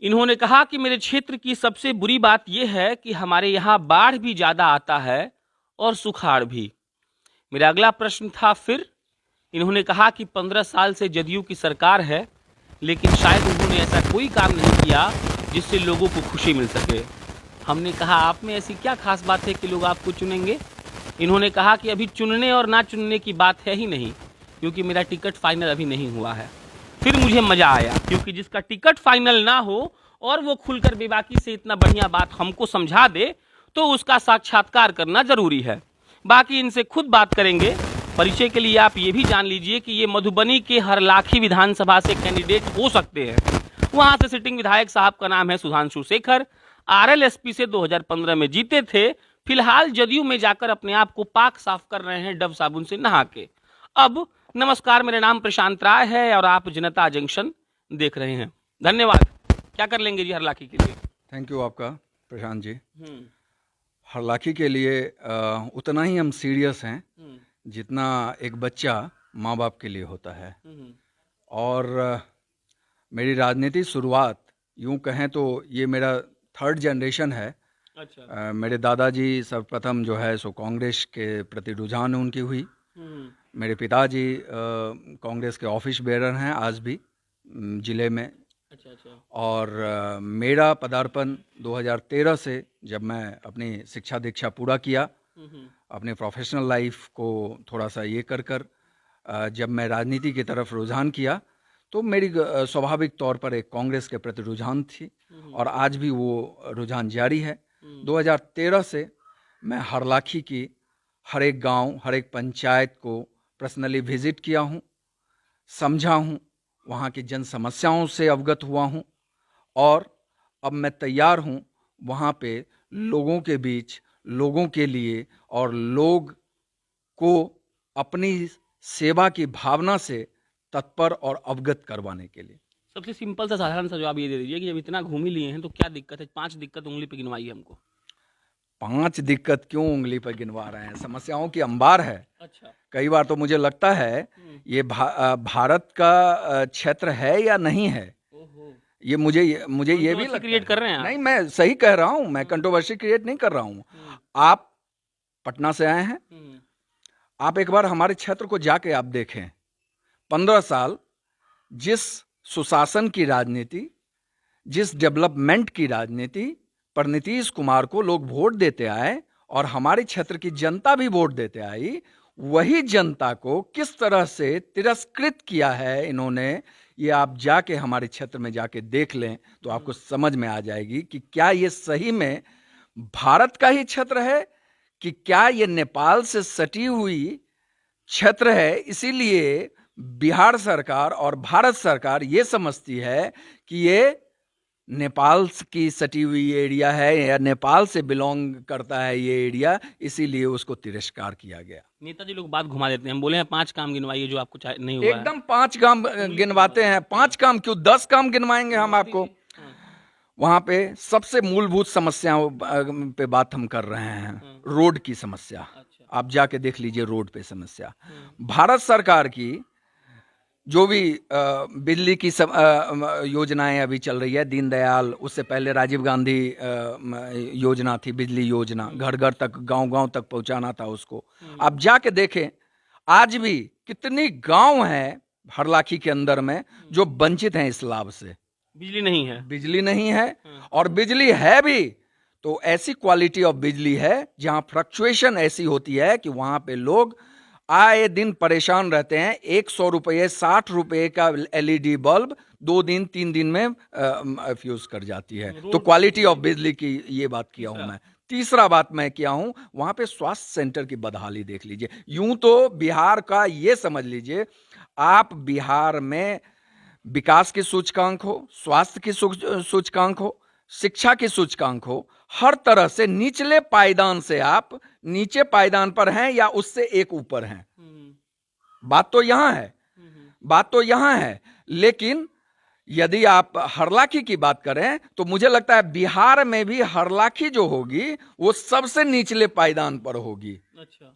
इन्होंने कहा कि मेरे क्षेत्र की सबसे बुरी बात यह है कि हमारे यहाँ बाढ़ भी ज़्यादा आता है और सुखाड़ भी। मेरा अगला प्रश्न था फिर। इन्होंने कहा कि 15 साल से जदयू की सरकार है, लेकिन शायद उन्होंने ऐसा कोई काम नहीं किया जिससे लोगों को खुशी मिल सके। हमने कहा आप में ऐसी क्या खास बात है कि लोग आपको चुनेंगे? इन्होंने कहा कि अभी चुनने और ना चुनने की बात है ही नहीं, क्योंकि मेरा टिकट फाइनल अभी नहीं हुआ है। फिर मुझे मजा आया, क्योंकि जिसका टिकट फाइनल ना हो और वो खुलकर बेबाकी से इतना बढ़िया बात हमको समझा दे, तो उसका साक्षात्कार करना जरूरी है। बाकी इनसे खुद बात करेंगे। परिचय के लिए आप ये भी जान लीजिए कि ये मधुबनी के हरलाखी विधानसभा से कैंडिडेट हो सकते हैं। वहां से सिटिंग विधायक साहब का नाम है सुधांशु शेखर। आरएलएसपी से 2015 में जीते थे। फिलहाल जदयू में जाकर अपने आप को पाक साफ कर रहे हैं डव साबुन से नहा के। अब नमस्कार, मेरा नाम प्रशांत राय है और आप जनता जंक्शन देख रहे हैं। धन्यवाद। क्या कर लेंगे जी हरलाखी के लिए? थैंक यू आपका प्रशांत जी। हरलाखी के लिए उतना ही हम सीरियस हैं जितना एक बच्चा माँ बाप के लिए होता है। और मेरी राजनीति शुरुआत यूं कहें तो ये मेरा 3rd जनरेशन है। अच्छा। मेरे दादाजी सर्वप्रथम जो है सो कांग्रेस के प्रति रुझान उनकी हुई। मेरे पिताजी कांग्रेस के ऑफिस बेरर हैं आज भी ज़िले में। अच्छा अच्छा। और मेरा पदार्पण 2013 से, जब मैं अपनी शिक्षा दीक्षा पूरा किया, अपने प्रोफेशनल लाइफ को थोड़ा सा ये कर जब मैं राजनीति की तरफ रुझान किया, तो मेरी स्वाभाविक तौर पर एक कांग्रेस के प्रति रुझान थी और आज भी वो रुझान जारी है। 2013 से मैं हरलाखी की हर एक गांव, हर एक पंचायत को पर्सनली विजिट किया हूं, समझा हूं, वहाँ की जन समस्याओं से अवगत हुआ हूँ और अब मैं तैयार हूँ वहाँ पे लोगों के बीच, लोगों के लिए और लोग को अपनी सेवा की भावना से तत्पर और अवगत करवाने के लिए। सबसे सिंपल सा साधारण सा जवाब ये दे दीजिए कि जब इतना घूम ही लिए हैं तो क्या दिक्कत है? 5 दिक्कत उंगली पे गिनवाइए हमको। 5 दिक्कत क्यों उंगली पर गिनवा रहे हैं? समस्याओं की अंबार है। अच्छा। कई बार तो मुझे लगता है ये भारत का क्षेत्र है या नहीं है। ये मुझे ये भी लगता क्रिएट कर रहे हैं आप? नहीं, मैं सही कह रहा हूँ, मैं कंट्रोवर्सी क्रिएट नहीं कर रहा हूँ। आप पटना से आए हैं, आप एक बार हमारे क्षेत्र को जाके आप देखें। 15 साल जिस सुशासन की राजनीति, जिस डेवलपमेंट की राजनीति पर नीतीश कुमार को लोग वोट देते आए और हमारे क्षेत्र की जनता भी वोट देते आई, वही जनता को किस तरह से तिरस्कृत किया है इन्होंने, ये आप जाके हमारे क्षेत्र में जाके देख लें तो आपको समझ में आ जाएगी कि क्या ये सही में भारत का ही क्षेत्र है कि क्या ये नेपाल से सटी हुई क्षेत्र है। इसीलिए बिहार सरकार और भारत सरकार ये समझती है कि ये नेपाल की सटी हुई एरिया है या नेपाल से बिलोंग करता है ये एरिया, इसीलिए उसको तिरस्कार किया गया। नेताजी लोग बात घुमा देते हैं। हम बोले हैं 5 काम गिनवाइए जो आपको नहीं हुआ है। एकदम 5 काम गिनवाते हैं। 5 काम क्यों, 10 काम गिनवाएंगे हम आपको। वहां पे सबसे मूलभूत समस्याओं पे बात हम कर रहे हैं। रोड की समस्या, आप जाके देख लीजिए रोड पे समस्या। भारत सरकार की जो भी बिजली की योजनाएं अभी चल रही है, दीनदयाल, उससे पहले राजीव गांधी योजना थी, बिजली योजना, घर घर तक, गांव गांव तक पहुंचाना था उसको। आप जाके देखें, आज भी कितनी गांव हैं हरलाखी के अंदर में जो वंचित हैं इस लाभ से। बिजली नहीं है, बिजली नहीं है, और बिजली है भी तो ऐसी क्वालिटी ऑफ बिजली है जहां फ्लक्चुएशन ऐसी होती है कि वहां पे लोग आए दिन परेशान रहते हैं। 100 रुपये 60 रुपये का एलईडी बल्ब 2 दिन 3 दिन में फ्यूज कर जाती है। तो क्वालिटी ऑफ बिजली की ये बात किया हूं मैं। तीसरा बात मैं किया हूं, वहां पे स्वास्थ्य सेंटर की बदहाली देख लीजिए। यूं तो बिहार का ये समझ लीजिए, आप बिहार में विकास के सूचकांक हो, स्वास्थ्य के सूचकांक हो, शिक्षा के सूचकांक हो, हर तरह से निचले पायदान से आप नीचे पायदान पर हैं या उससे एक ऊपर हैं। बात तो यहां है, बात तो यहां है। लेकिन यदि आप हरलाखी की बात करें तो मुझे लगता है बिहार में भी हरलाखी जो होगी वो सबसे निचले पायदान पर होगी। अच्छा।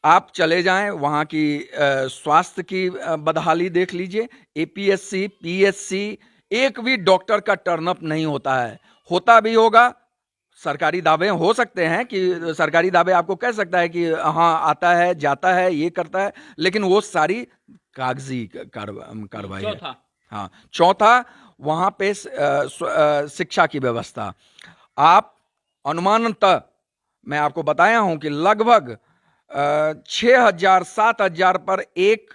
आप चले जाएं, वहां की स्वास्थ्य की बदहाली देख लीजिए। एपीएससी, पीएससी, एक भी डॉक्टर का टर्नअप नहीं होता है। होता भी होगा, सरकारी दावे हो सकते हैं कि सरकारी दावे आपको कह सकता है कि हाँ आता है, जाता है, ये करता है, लेकिन वो सारी कागजी कार्रवाई है। चौथा, हाँ, चौथा, वहां पे शिक्षा की व्यवस्था। आप अनुमानतः मैं आपको बताया हूं कि लगभग 6,000 7,000 पर एक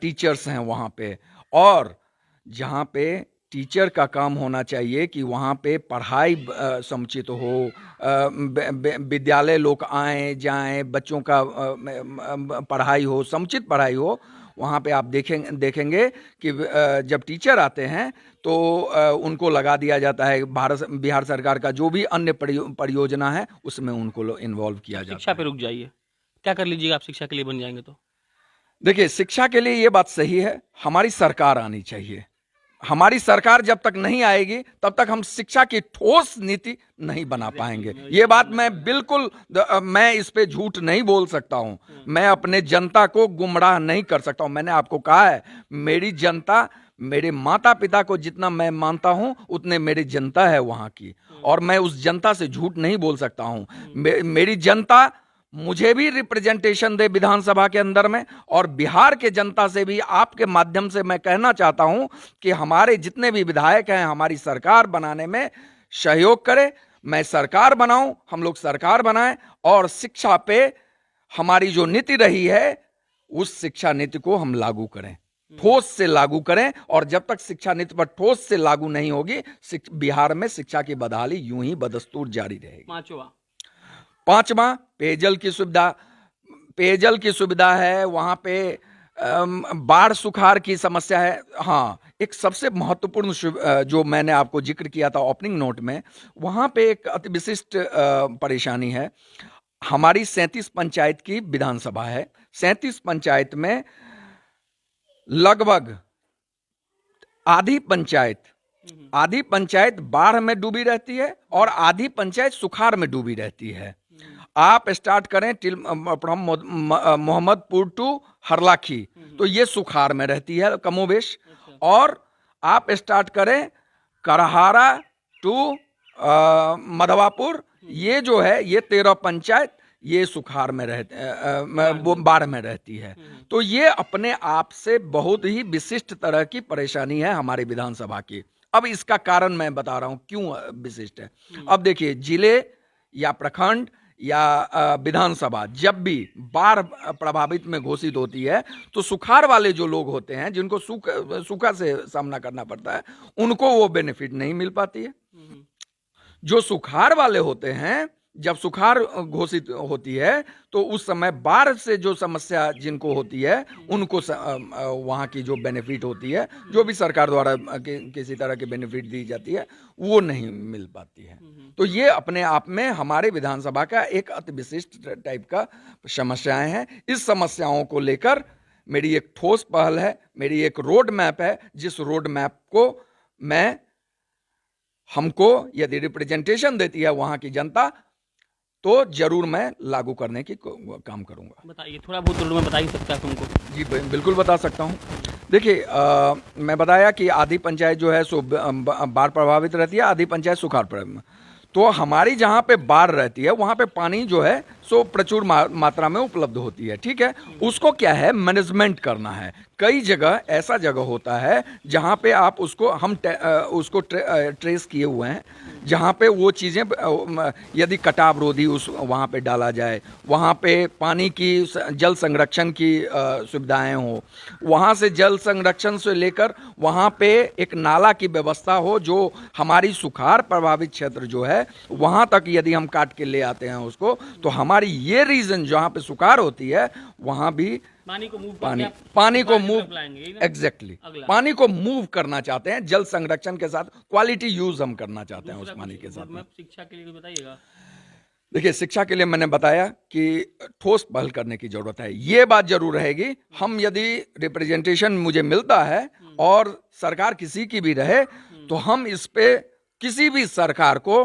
टीचर्स हैं वहां पे। और जहां पे टीचर का काम होना चाहिए कि वहां पे पढ़ाई समुचित हो, विद्यालय लोग आए जाएं, बच्चों का पढ़ाई हो, समुचित पढ़ाई हो, वहाँ पे आप देखेंगे कि जब टीचर आते हैं तो उनको लगा दिया जाता है, बिहार सरकार का जो भी अन्य परियोजना है उसमें उनको इन्वॉल्व किया जाता है। शिक्षा पे रुक जाइए, क्या कर लीजिएगा आप शिक्षा के लिए बन जाएंगे तो? देखिए, शिक्षा के लिए ये बात सही है, हमारी सरकार आनी चाहिए। हमारी सरकार जब तक नहीं आएगी तब तक हम शिक्षा की ठोस नीति नहीं बना पाएंगे। ये बात मैं बिल्कुल, मैं इस पे झूठ नहीं बोल सकता हूं, मैं अपने जनता को गुमराह नहीं कर सकता हूं। मैंने आपको कहा है, मेरी जनता, मेरे माता पिता को जितना मैं मानता हूं उतने मेरी जनता है वहां की, और मैं उस जनता से झूठ नहीं बोल सकता हूं। मेरी जनता मुझे भी रिप्रेजेंटेशन दे विधानसभा के अंदर में, और बिहार के जनता से भी आपके माध्यम से मैं कहना चाहता हूं कि हमारे जितने भी विधायक हैं हमारी सरकार बनाने में सहयोग करें। मैं सरकार बनाऊं, हम लोग सरकार बनाएं, और शिक्षा पे हमारी जो नीति रही है उस शिक्षा नीति को हम लागू करें, ठोस से लागू करें। और जब तक शिक्षा नीति पर ठोस से लागू नहीं होगी, बिहार में शिक्षा की बदहाली यूं ही बदस्तूर जारी रहेगी। पांचवा, पेयजल की सुविधा। पेयजल की सुविधा है वहां पे, बाढ़ सुखाड़ की समस्या है। हाँ, एक सबसे महत्वपूर्ण जो मैंने आपको जिक्र किया था ओपनिंग नोट में, वहां पे एक अति विशिष्ट परेशानी है। हमारी 37 पंचायत की विधानसभा है। 37 पंचायत में लगभग आधी पंचायत बाढ़ में डूबी रहती है और आधी पंचायत सुखाड़ में डूबी रहती है। आप स्टार्ट करें फ्रॉम मोहम्मदपुर टू हरलाखी, तो ये सुखाड़ में रहती है कमोबेश। और आप स्टार्ट करें करहारा टू मधवापुर, ये जो है ये 13 पंचायत ये सुखाड़ में वो बाढ़ में रहती है। तो ये अपने आप से बहुत ही विशिष्ट तरह की परेशानी है हमारी विधानसभा की। अब इसका कारण मैं बता रहा हूं क्यों विशिष्ट है। अब देखिए, जिले या प्रखंड या विधानसभा जब भी बाढ़ प्रभावित में घोषित होती है तो सुखाड़ वाले जो लोग होते हैं, जिनको सूखा से सामना करना पड़ता है, उनको वो बेनिफिट नहीं मिल पाती है। जो सुखाड़ वाले होते हैं, जब सुखाड़ घोषित होती है तो उस समय बाढ़ से जो समस्या जिनको होती है उनको वहां की जो बेनिफिट होती है, जो भी सरकार द्वारा किसी तरह की बेनिफिट दी जाती है, वो नहीं मिल पाती है। तो ये अपने आप में हमारे विधानसभा का एक अति विशिष्ट टाइप का समस्याएं हैं। इस समस्याओं को लेकर मेरी एक ठोस पहल है, मेरी एक रोड मैप है, जिस रोड मैप को हमको यदि रिप्रेजेंटेशन देती है वहां की जनता, तो जरूर मैं लागू करने की काम करूंगा। बताइए, थोड़ा बहुत में बता ही सकता है तुमको? जी बिल्कुल बता सकता हूं। देखिए, मैं बताया कि आधी पंचायत जो है सो बाढ़ प्रभावित रहती है, आधी पंचायत सुखाड़ पर। तो हमारी जहाँ पे बाढ़ रहती है वहाँ पे पानी जो है सो प्रचुर मात्रा में उपलब्ध होती है, ठीक है। उसको क्या है, मैनेजमेंट करना है। कई जगह ऐसा जगह होता है जहाँ पे आप उसको ट्रेस किए हुए हैं, जहाँ पे वो चीज़ें यदि कटाव रोधी वहाँ पे डाला जाए, वहाँ पे पानी की जल संरक्षण की सुविधाएं हो, वहाँ से जल संरक्षण से लेकर वहाँ पे एक नाला की व्यवस्था हो, जो हमारी सुखाड़ प्रभावित क्षेत्र जो है वहाँ तक यदि हम काट के ले आते हैं उसको, तो हमारी ये रीजन जहाँ पे सुखाड़ होती है वहाँ भी पानी को मूव एग्जैक्टली पानी को मूव करना चाहते हैं। जल संरक्षण के साथ क्वालिटी यूज हम करना चाहते हैं उस पानी के साथ। शिक्षा के लिए बताइएगा। देखिए, शिक्षा के लिए मैंने बताया कि ठोस पहल करने की जरूरत है। ये बात जरूर रहेगी, हम यदि रिप्रेजेंटेशन मुझे मिलता है और सरकार किसी की भी रहे तो हम इस पे किसी भी सरकार को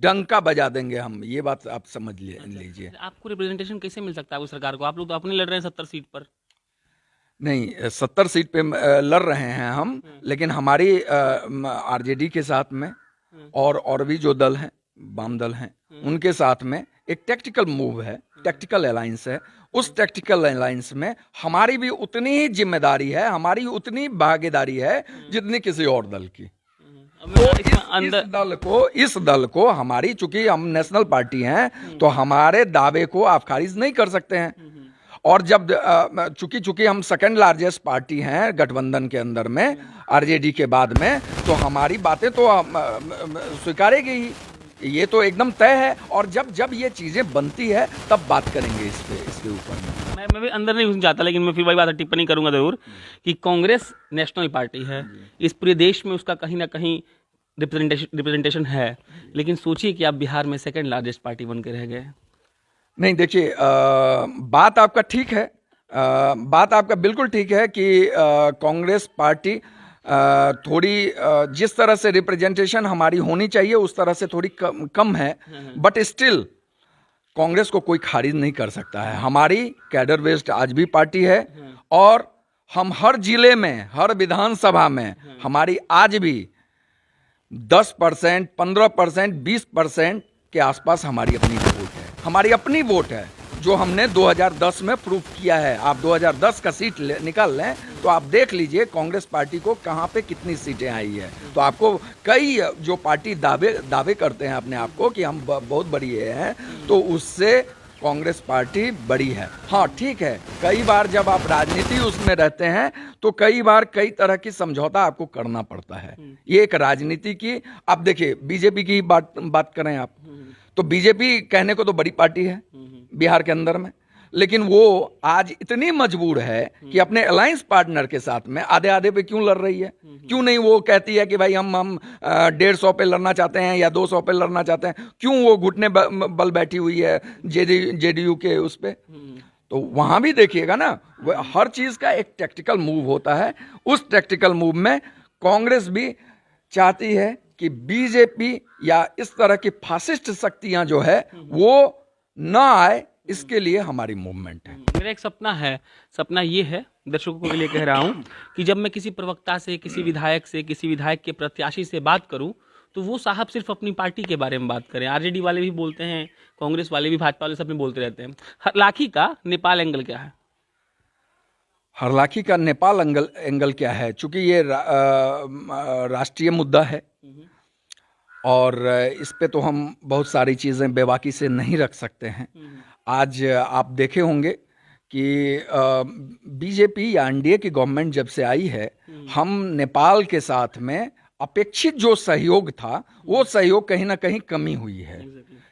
डंका बजा देंगे हम, ये बात आप समझ लीजिए। आपको रिप्रेजेंटेशन कैसे मिल सकता है उस सरकार को? आप लोग तो अपने लड़ रहे हैं 70 सीट पर। नहीं, 70 सीट पे लड़ रहे हैं हम, लेकिन हमारी आरजेडी के साथ में और भी जो दल हैं, वाम दल हैं, उनके साथ में एक टैक्टिकल मूव है, टैक्टिकल अलायंस है। उस टैक्टिकल अलायंस में हमारी भी उतनी ही जिम्मेदारी है, हमारी उतनी भागीदारी है जितनी किसी और दल की। तो इस दल को हमारी, चूंकि हम नेशनल पार्टी हैं, तो हमारे दावे को आप खारिज नहीं कर सकते हैं। और जब चूंकि हम सेकंड लार्जेस्ट पार्टी हैं गठबंधन के अंदर में, आरजेडी के बाद में, तो हमारी बातें तो स्वीकारेगी ही, ये तो एकदम तय है। और जब ये चीजें बनती है तब बात करेंगे इसके ऊपर में। मैं भी अंदर नहीं घुसना चाहता, लेकिन मैं फिर वही बात टिप्पणी करूंगा जरूर कि कांग्रेस नेशनल पार्टी है, इस पूरे देश में उसका कहीं ना कहीं रिप्रेजेंटेशन है, लेकिन सोचिए कि आप बिहार में सेकंड लार्जेस्ट पार्टी बन के रह गए। नहीं, देखिए, बात आपका ठीक है, बात आपका बिल्कुल ठीक है कि कांग्रेस पार्टी थोड़ी जिस तरह से रिप्रेजेंटेशन हमारी होनी चाहिए उस तरह से थोड़ी कम है, बट स्टिल कांग्रेस को कोई खारिज नहीं कर सकता है। हमारी कैडर बेस्ड आज भी पार्टी है, और हम हर जिले में, हर विधानसभा में हमारी आज भी 10%, 15%, 20% के आसपास हमारी अपनी वोट है, हमारी अपनी वोट है, जो हमने 2010 में प्रूफ किया है। आप 2010 का सीट निकाल लें तो आप देख लीजिए कांग्रेस पार्टी को कहां पे कितनी सीटें आई है। तो आपको कई जो पार्टी दावे करते हैं अपने आप को कि हम बहुत बड़ी हैं, तो उससे कांग्रेस पार्टी बड़ी है। हाँ, ठीक है, कई बार जब आप राजनीति उसमें रहते हैं तो कई बार कई तरह की समझौता आपको करना पड़ता है। ये एक राजनीति की, आप देखिए बीजेपी की बात करें आप, तो बीजेपी कहने को तो बड़ी पार्टी है बिहार के अंदर में, लेकिन वो आज इतनी मजबूर है कि अपने अलायंस पार्टनर के साथ में आधे आधे पे क्यों लड़ रही है। क्यों नहीं वो कहती है कि भाई हम 150 पे लड़ना चाहते हैं या 200 पे लड़ना चाहते हैं, क्यों वो घुटने बल बैठी हुई है जेडीयू के उस पे। तो वहां भी देखिएगा ना, हर चीज का एक टैक्टिकल मूव होता है। उस टैक्टिकल मूव में कांग्रेस भी चाहती है कि बीजेपी या इस तरह की फासिस्ट शक्तियां जो है वो ना आए, इसके लिए हमारी मूवमेंट है। मेरा एक सपना है, सपना ये है, दर्शकों के लिए कह रहा हूँ, कि जब मैं किसी प्रवक्ता से, किसी विधायक से, किसी विधायक के प्रत्याशी से बात करूँ तो वो साहब सिर्फ अपनी पार्टी के बारे में बात करें। आरजेडी वाले भी बोलते हैं, कांग्रेस वाले भी, भाजपा वाले सब में बोलते रहते हैं। हरलाखी का नेपाल एंगल क्या है? हरलाखी का नेपाल एंगल क्या है? चूंकि ये राष्ट्रीय मुद्दा है और इस पे तो हम बहुत सारी चीज़ें बेबाकी से नहीं रख सकते हैं। आज आप देखे होंगे कि बीजेपी या एनडीए की गवर्नमेंट जब से आई है, हम नेपाल के साथ में अपेक्षित जो सहयोग था वो सहयोग कहीं ना कहीं कमी हुई है।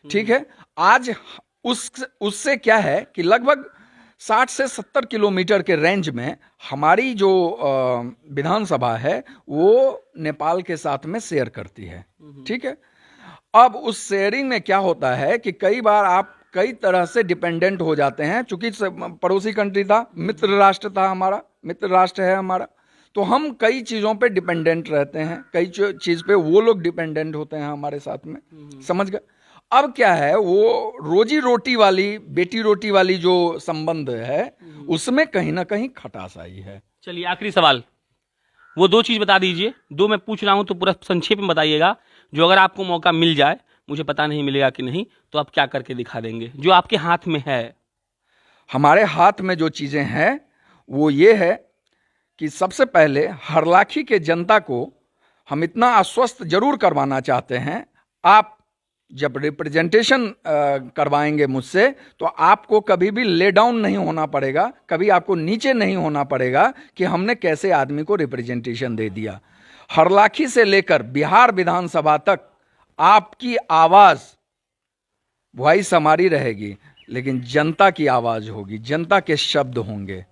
ठीक है, आज उससे क्या है कि लगभग 60 से 70 किलोमीटर के रेंज में हमारी जो विधानसभा है वो नेपाल के साथ में शेयर करती है। ठीक है, अब उस शेयरिंग में क्या होता है कि कई बार आप कई तरह से डिपेंडेंट हो जाते हैं। चूंकि पड़ोसी कंट्री था, मित्र राष्ट्र था हमारा, मित्र राष्ट्र है हमारा, तो हम कई चीज़ों पे डिपेंडेंट रहते हैं, कई चीज़ पे वो लोग डिपेंडेंट होते हैं हमारे साथ में। समझ गए? अब क्या है, वो रोजी रोटी वाली, बेटी रोटी वाली जो संबंध है उसमें कहीं ना कहीं खटास आई है। चलिए आखिरी सवाल, वो दो चीज बता दीजिए। दो मैं पूछ रहा हूं तो पूरा संक्षेप में बताइएगा, जो अगर आपको मौका मिल जाए, मुझे पता नहीं मिलेगा कि नहीं, तो आप क्या करके दिखा देंगे जो आपके हाथ में है। हमारे हाथ में जो चीजें हैं वो ये है कि सबसे पहले हरलाखी के जनता को हम इतना आश्वस्त जरूर करवाना चाहते हैं, आप जब रिप्रेजेंटेशन करवाएंगे मुझसे तो आपको कभी भी ले डाउन नहीं होना पड़ेगा, कभी आपको नीचे नहीं होना पड़ेगा कि हमने कैसे आदमी को रिप्रेजेंटेशन दे दिया। हरलाखी से लेकर बिहार विधानसभा तक आपकी आवाज, वॉइस हमारी रहेगी, लेकिन जनता की आवाज होगी, जनता के शब्द होंगे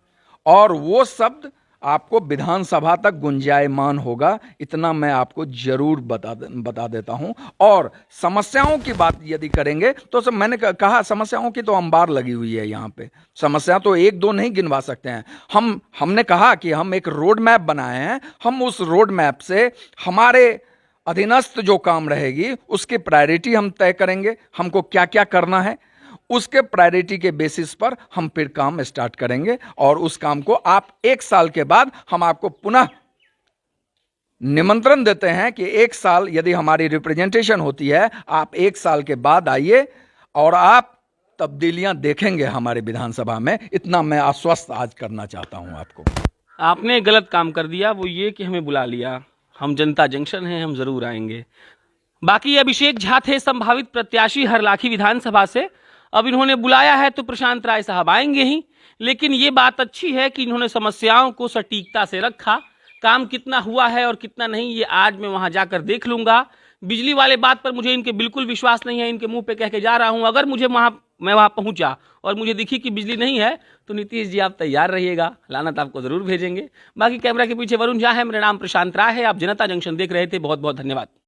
और वो शब्द आपको विधानसभा तक गुंजायमान होगा, इतना मैं आपको जरूर बता देता हूं। और समस्याओं की बात यदि करेंगे तो सब मैंने कहा, समस्याओं की तो अंबार लगी हुई है यहाँ पे, समस्या तो एक दो नहीं गिनवा सकते हैं। हमने कहा कि हम एक रोड मैप बनाए हैं, हम उस रोड मैप से हमारे अधीनस्थ जो काम रहेगी उसकी प्रायोरिटी हम तय करेंगे, हमको क्या क्या करना है, उसके प्रायोरिटी के बेसिस पर हम फिर काम स्टार्ट करेंगे, और उस काम को आप 1 साल के बाद हम आपको पुनः निमंत्रण देते हैं कि 1 साल यदि हमारी रिप्रेजेंटेशन होती है, आप 1 साल के बाद आइए और आप तब्दीलियां देखेंगे हमारे विधानसभा में। इतना मैं आश्वस्त आज करना चाहता हूं आपको। आपने गलत काम कर दिया, वो ये कि हमें बुला लिया। हम जनता जंक्शन हैं, हम जरूर आएंगे। बाकी अभिषेक झा थे संभावित प्रत्याशी हरलाखी विधानसभा से। अब इन्होंने बुलाया है तो प्रशांत राय साहब आएंगे ही, लेकिन ये बात अच्छी है कि इन्होंने समस्याओं को सटीकता से रखा। काम कितना हुआ है और कितना नहीं, ये आज मैं वहां जाकर देख लूंगा। बिजली वाले बात पर मुझे इनके बिल्कुल विश्वास नहीं है, इनके मुंह पे कह के जा रहा हूं। अगर मैं वहां पहुंचा और मुझे दिखी कि बिजली नहीं है, तो नीतीश जी आप तैयार रहिएगा, लानत आपको जरूर भेजेंगे। बाकी कैमरा के पीछे वरुण झा है, मेरा नाम प्रशांत राय है। आप जनता जंक्शन देख रहे थे, बहुत बहुत धन्यवाद।